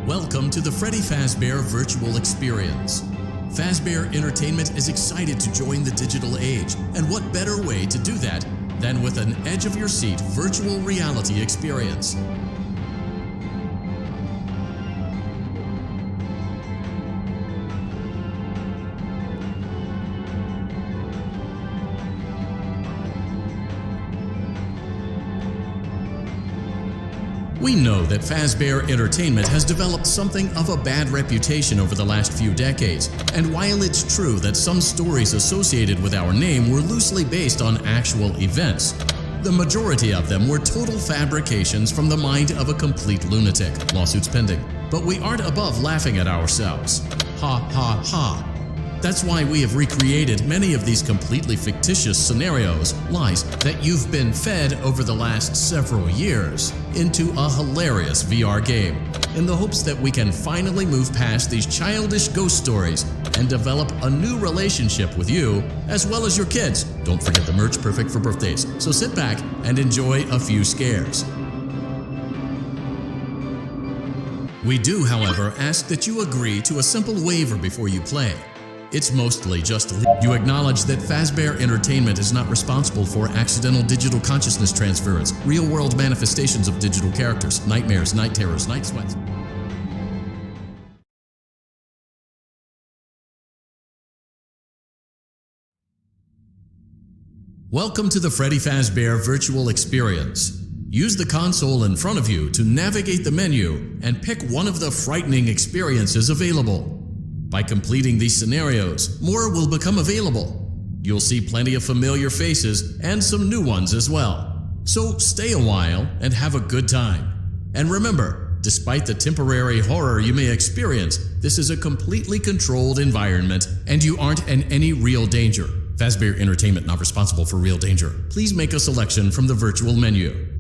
Welcome to the Freddy Fazbear Virtual Experience. Fazbear Entertainment is excited to join the digital age, and what better way to do that than with an edge-of-your-seat virtual reality experience. We know that Fazbear Entertainment has developed something of a bad reputation over the last few decades, and while it's true that some stories associated with our name were loosely based on actual events, the majority of them were total fabrications from the mind of a complete lunatic. Lawsuits pending. But we aren't above laughing at ourselves. Ha ha ha. That's why we have recreated many of these completely fictitious scenarios, lies that you've been fed over the last several years, into a hilarious VR game, in the hopes that we can finally move past these childish ghost stories and develop a new relationship with you, as well as your kids. Don't forget the merch, perfect for birthdays. So sit back and enjoy a few scares. We do, however, ask that you agree to a simple waiver before you play. It's mostly just you acknowledge that Fazbear Entertainment is not responsible for accidental digital consciousness transference, real-world manifestations of digital characters, nightmares, night terrors, night sweats. Welcome to the Freddy Fazbear Virtual Experience. Use the console in front of you to navigate the menu and pick one of the frightening experiences available. By completing these scenarios, more will become available. You'll see plenty of familiar faces and some new ones as well. So stay a while and have a good time. And remember, despite the temporary horror you may experience, this is a completely controlled environment and you aren't in any real danger. Fazbear Entertainment not responsible for real danger. Please make a selection from the virtual menu.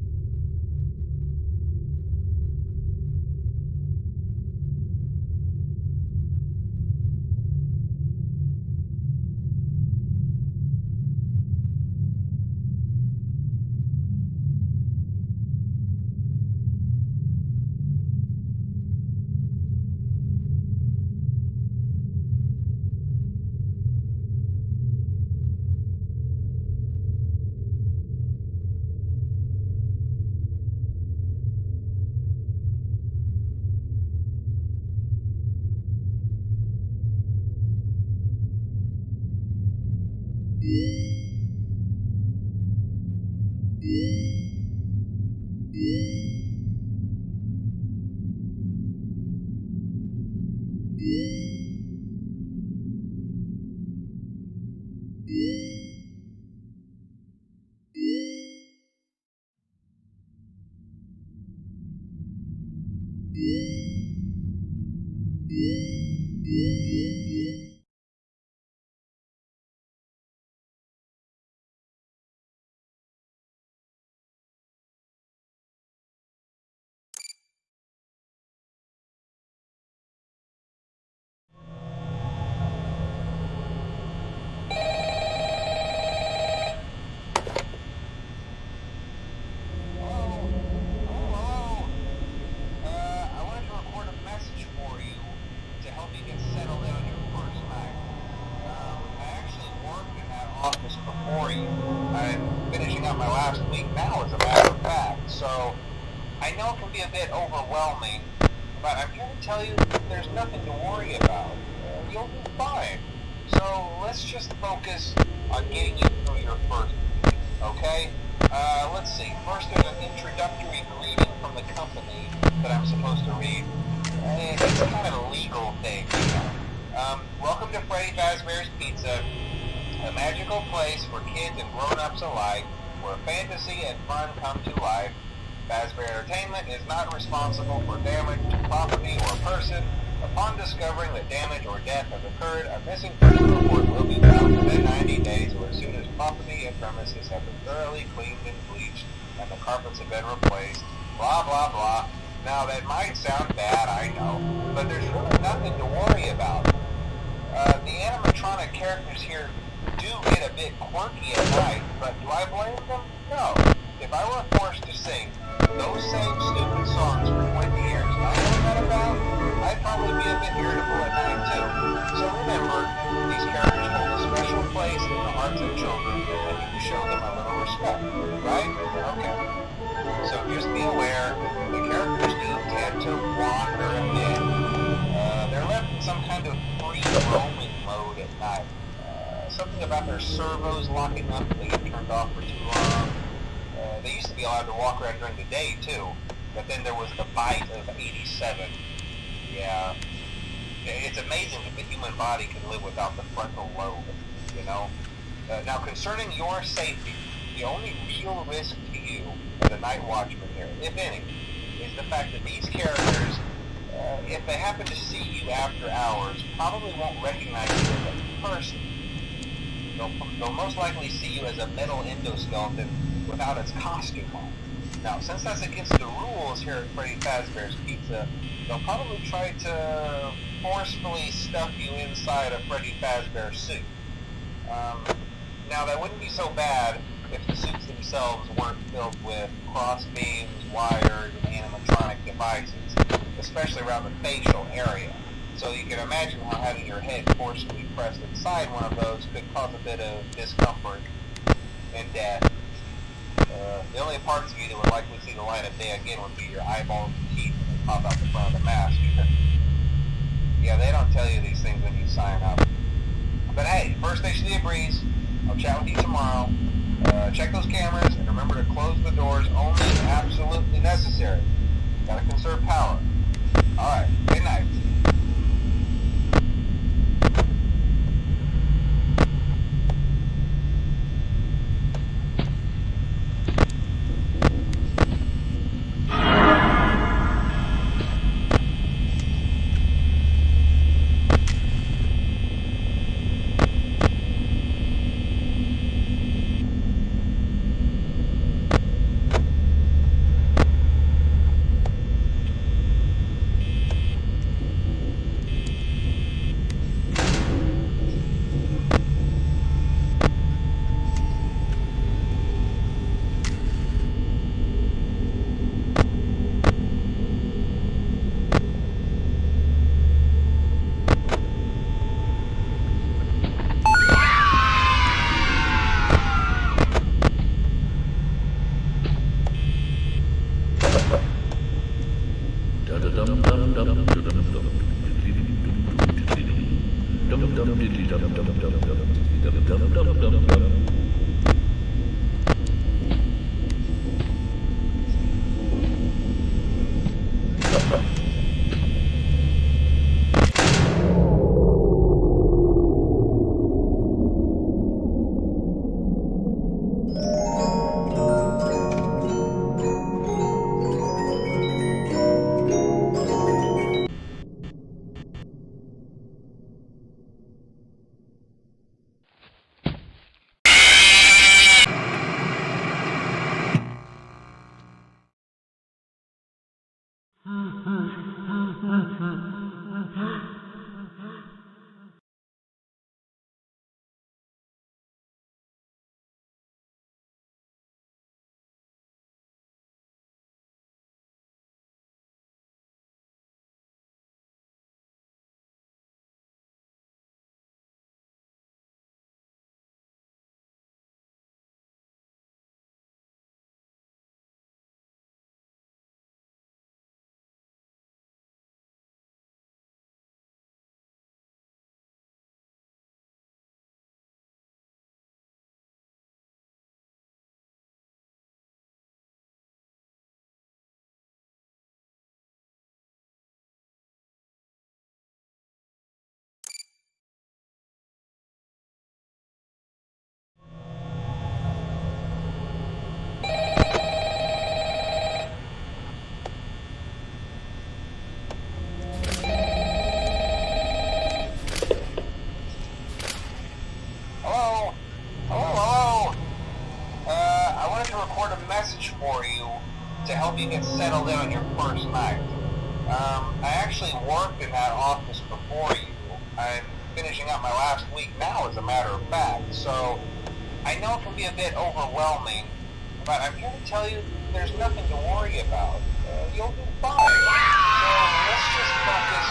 I'm finishing up my last week now, as a matter of fact, so I know it can be a bit overwhelming, but I'm here to tell you that there's nothing to worry about. You'll be fine. So let's just focus on getting you through your first week, okay? Let's see. First, there's an introductory greeting from the company that I'm supposed to read. It's kind of a legal thing, you know. Welcome to Freddy Fazbear's Pizza, a magical place for kids and grown-ups alike, where fantasy and fun come to life. Fazbear Entertainment is not responsible for damage to property or person. Upon discovering that damage or death has occurred, a missing person report will be found within 90 days or as soon as property and premises have been thoroughly cleaned and bleached and the carpets have been replaced. Blah, blah, blah. Now, that might sound bad, I know, but there's really nothing to worry about. The animatronic characters here do get a bit quirky at night, but do I blame them? No. If I were forced to sing those same stupid songs for 20 years, I know that about, I'd probably be a bit irritable at night too. So remember, these characters hold a special place in the hearts of children, and you can show them a little respect, right? Okay. So just be aware, the characters do tend to wander a bit. They're left in some kind of free roaming mode at night. Something about their servos locking up if they get turned off for too long. They used to be allowed to walk around during the day too, but then there was the bite of 87. Yeah, it's amazing that the human body can live without the frontal lobe, you know? Now, concerning your safety, the only real risk to you as a night watchman here, if any, is the fact that these characters if they happen to see you after hours, probably won't recognize you as a person. They'll most likely see you as a metal endoskeleton without its costume on. Now, since that's against the rules here at Freddy Fazbear's Pizza, they'll probably try to forcefully stuff you inside a Freddy Fazbear suit. Now, that wouldn't be so bad if the suits themselves weren't filled with cross beams, wires, and animatronic devices, especially around the facial area. So you can imagine how having your head forcefully pressed inside one of those could cause a bit of discomfort and death. The only parts of you that would likely see the light of day again would be your eyeballs and teeth when they pop out the front of the mask. Yeah, they don't tell you these things when you sign up. But hey, first station of the breeze. I'll chat with you tomorrow. Check those cameras and remember to close the doors only if absolutely necessary. Gotta conserve power. Alright, good night. To help you get settled in on your first night. I actually worked in that office before you. I'm finishing up my last week now, as a matter of fact, so I know it can be a bit overwhelming, but I'm here to tell you there's nothing to worry about. You'll be fine. So let's just focus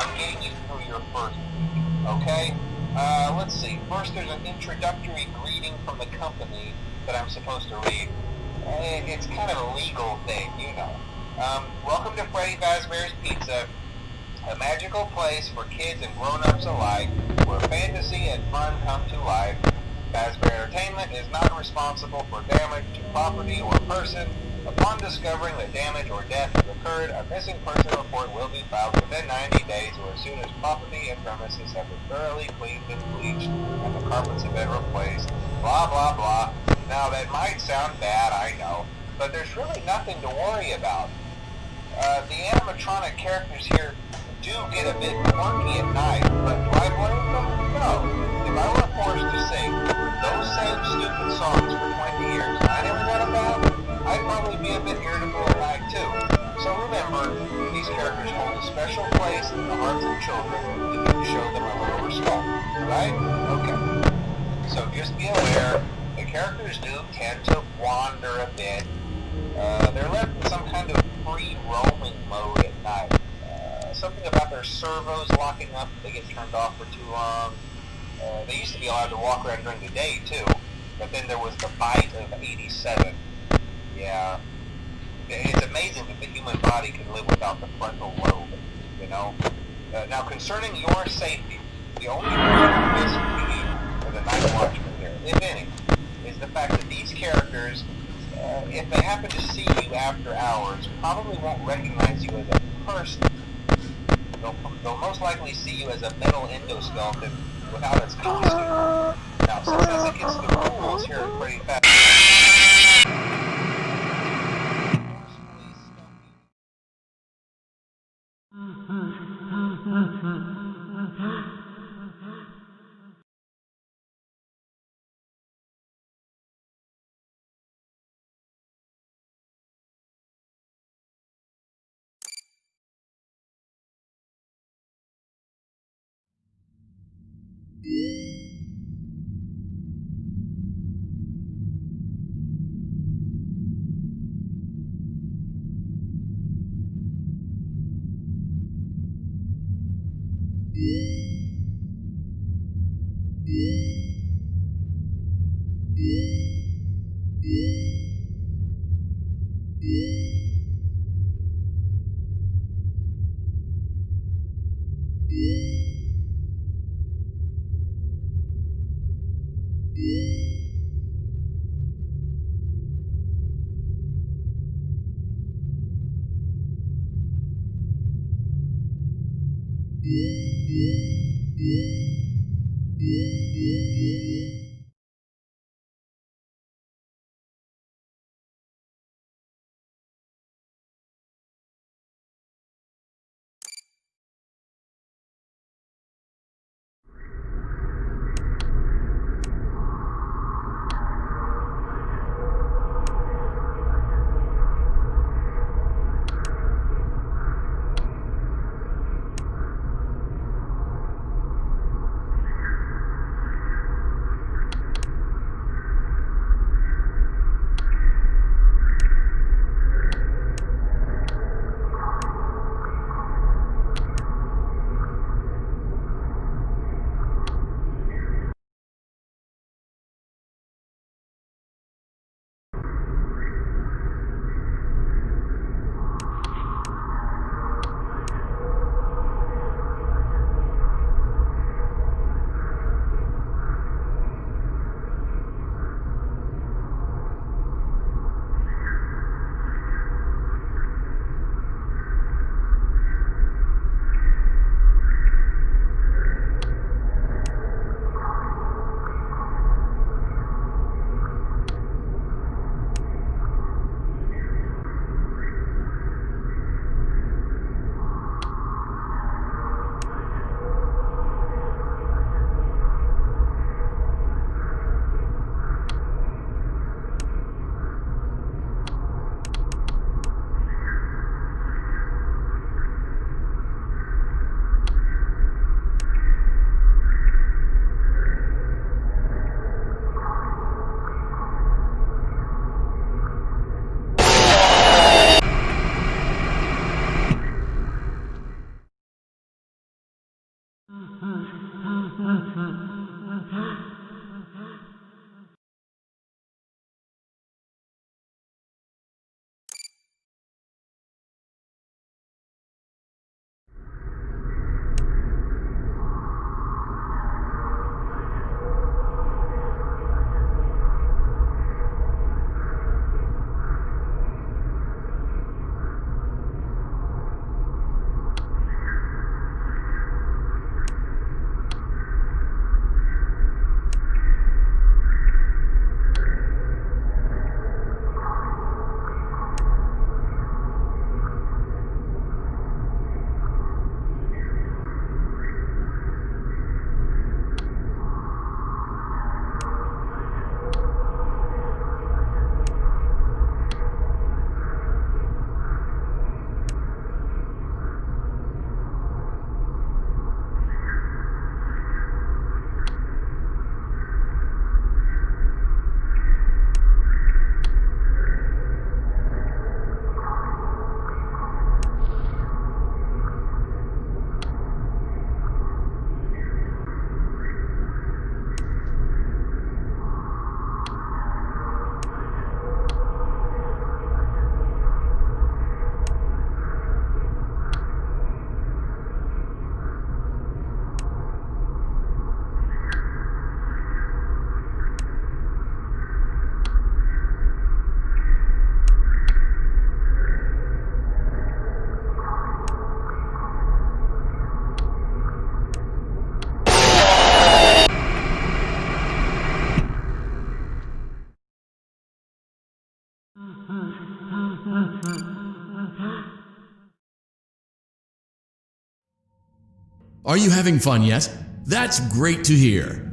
on getting you through your first week, okay? Let's see. First, there's an introductory greeting from the company that I'm supposed to read. It's kind of a legal thing, you know. Welcome to Freddy Fazbear's Pizza, a magical place for kids and grown-ups alike, where fantasy and fun come to life. Fazbear Entertainment is not responsible for damage to property or person. Upon discovering that damage or death has occurred, a missing person report will be filed within 90 days or as soon as property and premises have been thoroughly cleaned and bleached and the carpets have been replaced. Blah, blah, blah. Now, that might sound bad, I know, but there's really nothing to worry about. The animatronic characters here do get a bit quirky at night, but do I blame them? No. If I were forced to sing those same stupid songs for 20 years and I never got a bath, I'd probably be a bit irritable at night too. So remember, these characters hold a special place in the hearts of children to show them a little respect, right? Okay. So just be aware, the characters do tend to wander a bit. They're left in some kind of free roaming mode at night. Something about their servos locking up if they get turned off for too long. They used to be allowed to walk around during the day too, but then there was the bite of 87. Yeah. It's amazing that the human body can live without the frontal lobe, you know? Now concerning your safety, the only real risk to you as a night watchman here, if any, is the fact that these characters, if they happen to see you after hours, probably won't recognize you as a person. They'll most likely see you as a metal endoskeleton without its costume. Now, since that's against the rules here at Pretty Fast, Are you having fun yet? That's great to hear.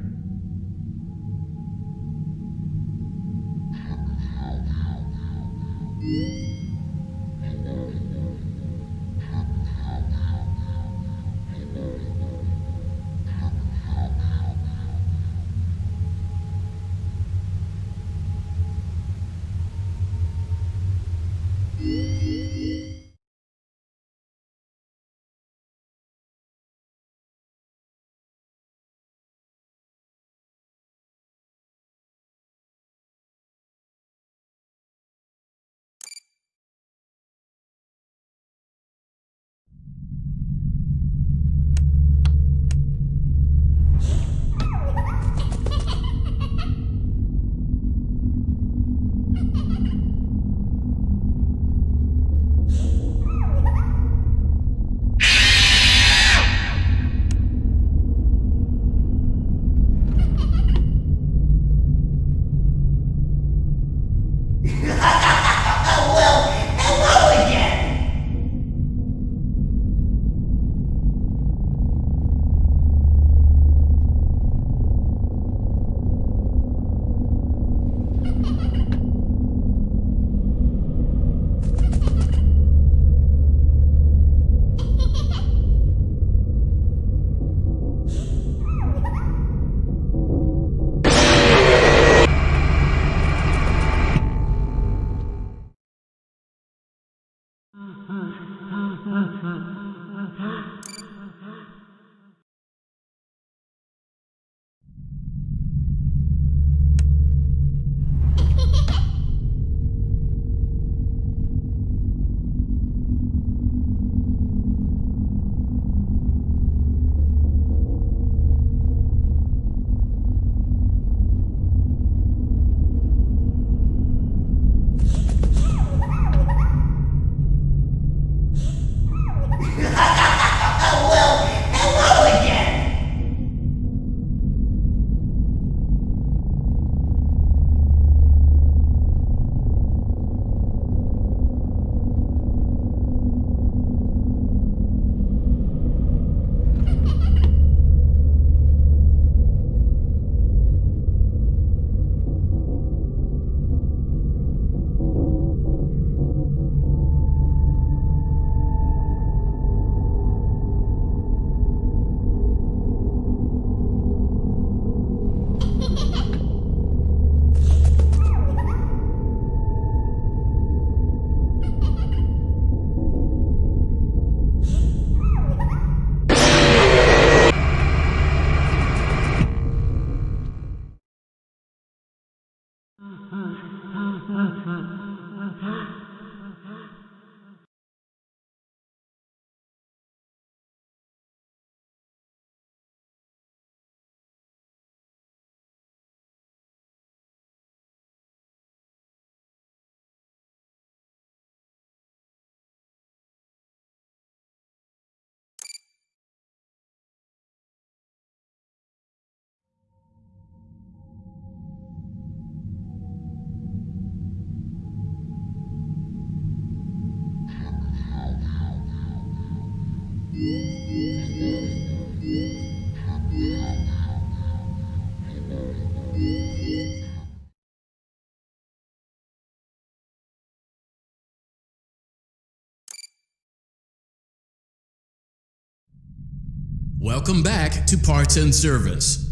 Welcome back to Parts and Service.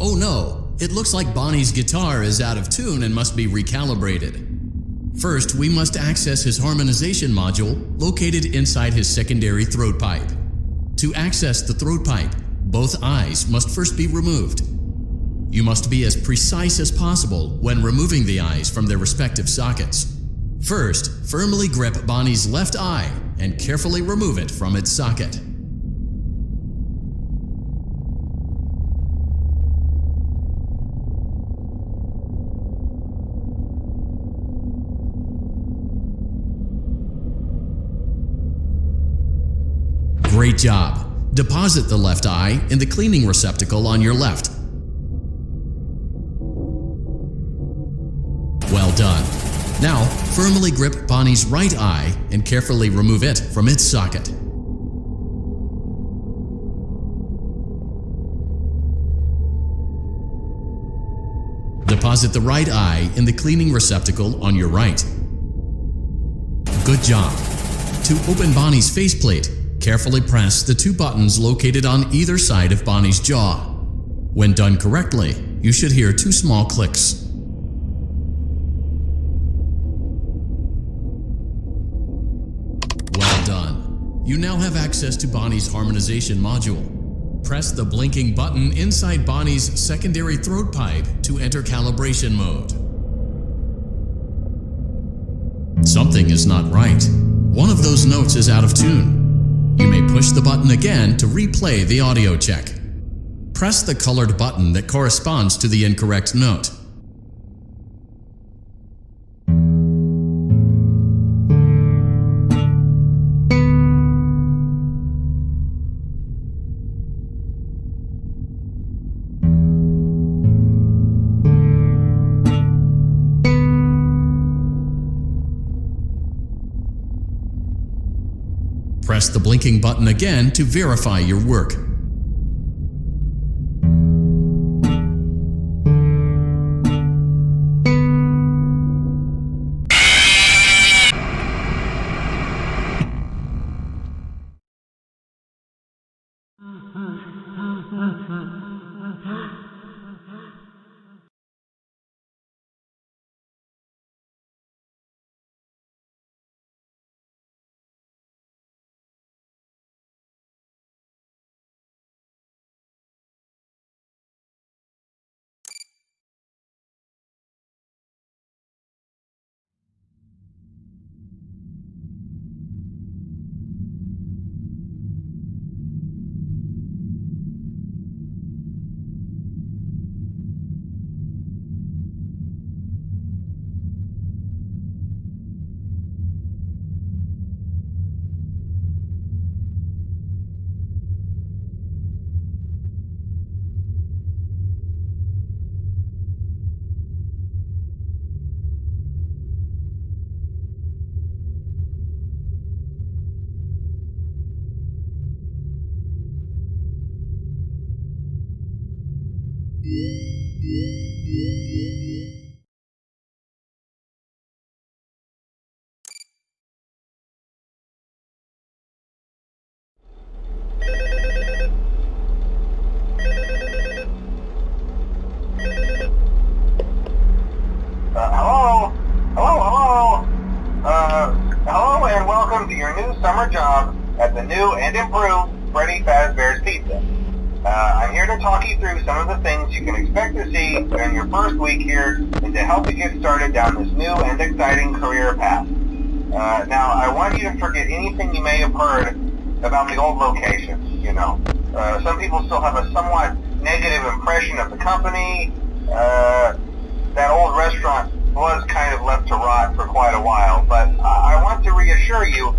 Oh no, it looks like Bonnie's guitar is out of tune and must be recalibrated. First, we must access his harmonization module located inside his secondary throat pipe. To access the throat pipe, both eyes must first be removed. You must be as precise as possible when removing the eyes from their respective sockets. First, firmly grip Bonnie's left eye and carefully remove it from its socket. Great job! Deposit the left eye in the cleaning receptacle on your left. Well done. Now, firmly grip Bonnie's right eye and carefully remove it from its socket. deposit the right eye in the cleaning receptacle on your right. Good job. To open Bonnie's faceplate, carefully press the two buttons located on either side of Bonnie's jaw. When done correctly, you should hear two small clicks. Well done. You now have access to Bonnie's harmonization module. Press the blinking button inside Bonnie's secondary throat pipe to enter calibration mode. Something is not right. One of those notes is out of tune. You may push the button again to replay the audio check. Press the colored button that corresponds to the incorrect note. Press the blinking button again to verify your work. Hello and welcome to your new summer job at the new and improved Freddy Fazbear's Pizza. I'm here to talk you through some of the things you can expect to see during your first week here and to help you get started down this new and exciting career path. Now, I want you to forget anything you may have heard about the old location, you know. Some people still have a somewhat negative impression of the company. That old restaurant was kind of left to rot for quite a while, but I want to reassure you,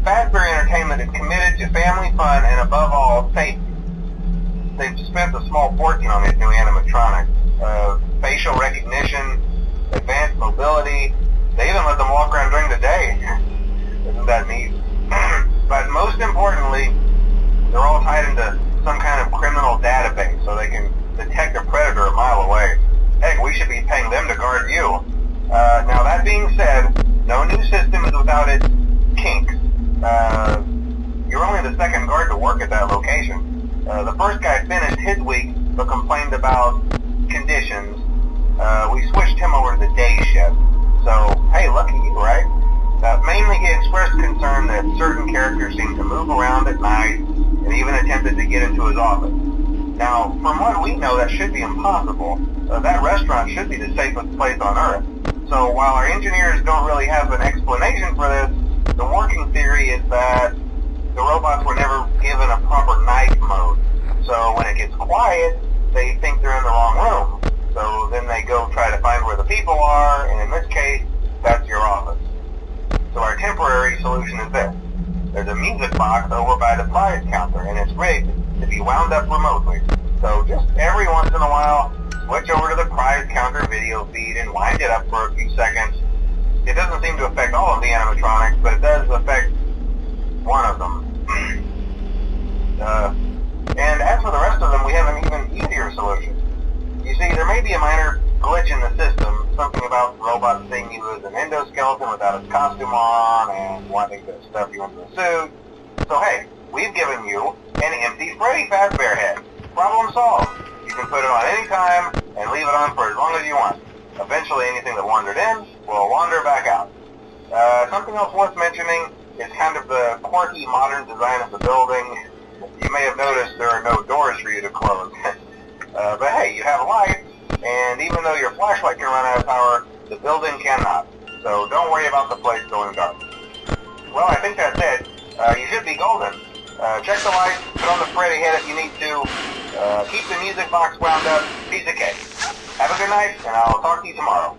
Fazbear Entertainment is committed to family fun and above all, safety. They've spent a small fortune on these new animatronics. Facial recognition, advanced mobility, they even let them walk around during the day. Isn't that neat? But most importantly, they're all tied into some kind of criminal database so they can detect a predator a mile away. Heck, we should be paying them to guard you. Now that being said, no new system is without its kinks. You're only the second guard to work at that location. The first guy finished his week but complained about conditions. We switched him over to the day shift. So, hey, lucky you, right? Mainly he expressed concern that certain characters seemed to move around at night and even attempted to get into his office. Now, from what we know, that should be impossible. That restaurant should be the safest place on Earth. So while our engineers don't really have an explanation for this, the working theory is that the robots were never given a proper night mode. So when it gets quiet, they think they're in the wrong room. So then they go try to find where the people are, and in this case, that's your office. So our temporary solution is this. There's a music box over by the prize counter, and it's rigged to be wound up remotely. So just every once in a while, switch over to the prize counter video feed and wind it up for a few seconds. It doesn't seem to affect all of the animatronics, but it does affect one of them. And as for the rest of them, we have an even easier solution. You see, there may be a minor glitch in the system, something about the robot seeing you as an endoskeleton without its costume on and wanting to stuff you into a suit. So hey, we've given you an empty Freddy Fazbear head. Problem solved. You can put it on any time and leave it on for as long as you want. Eventually anything that wandered in will wander back out. Something else worth mentioning is kind of the quirky modern design of the building. You may have noticed there are no doors for you to close. But hey, you have a light, and even though your flashlight can run out of power, the building cannot. So don't worry about the place going dark. Well, I think that's it. You should be golden. Check the lights, put on the Freddy head if you need to. Keep the music box wound up. Piece of cake. Have a good night, and I'll talk to you tomorrow.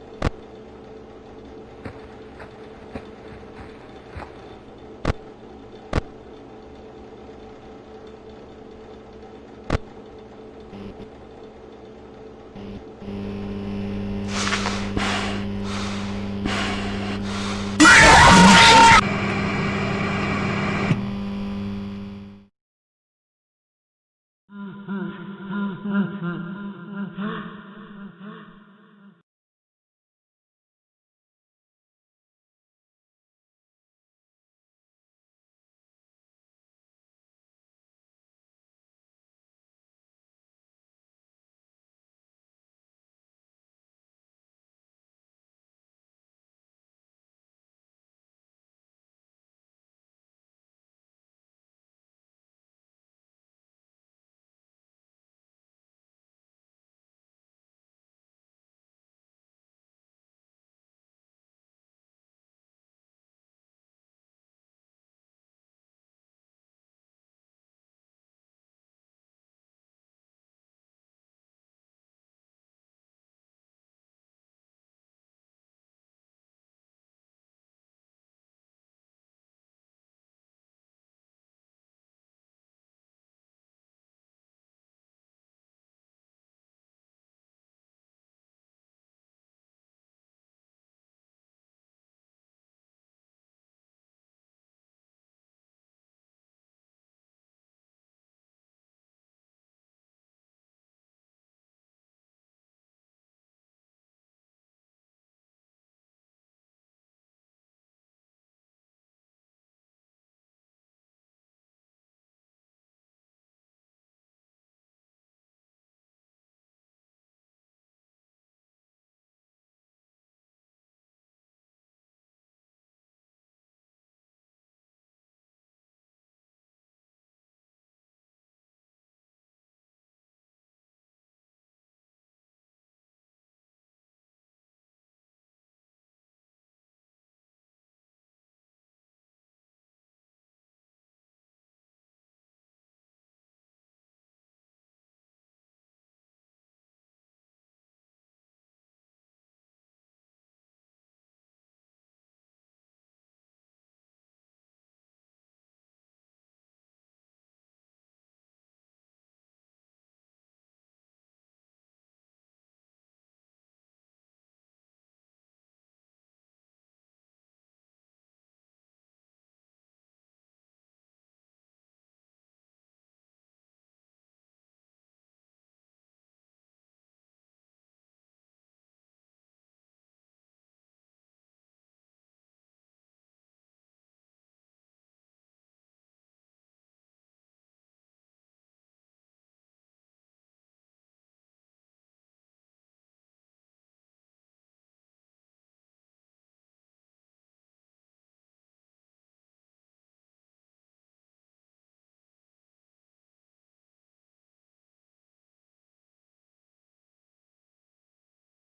Mm-hmm.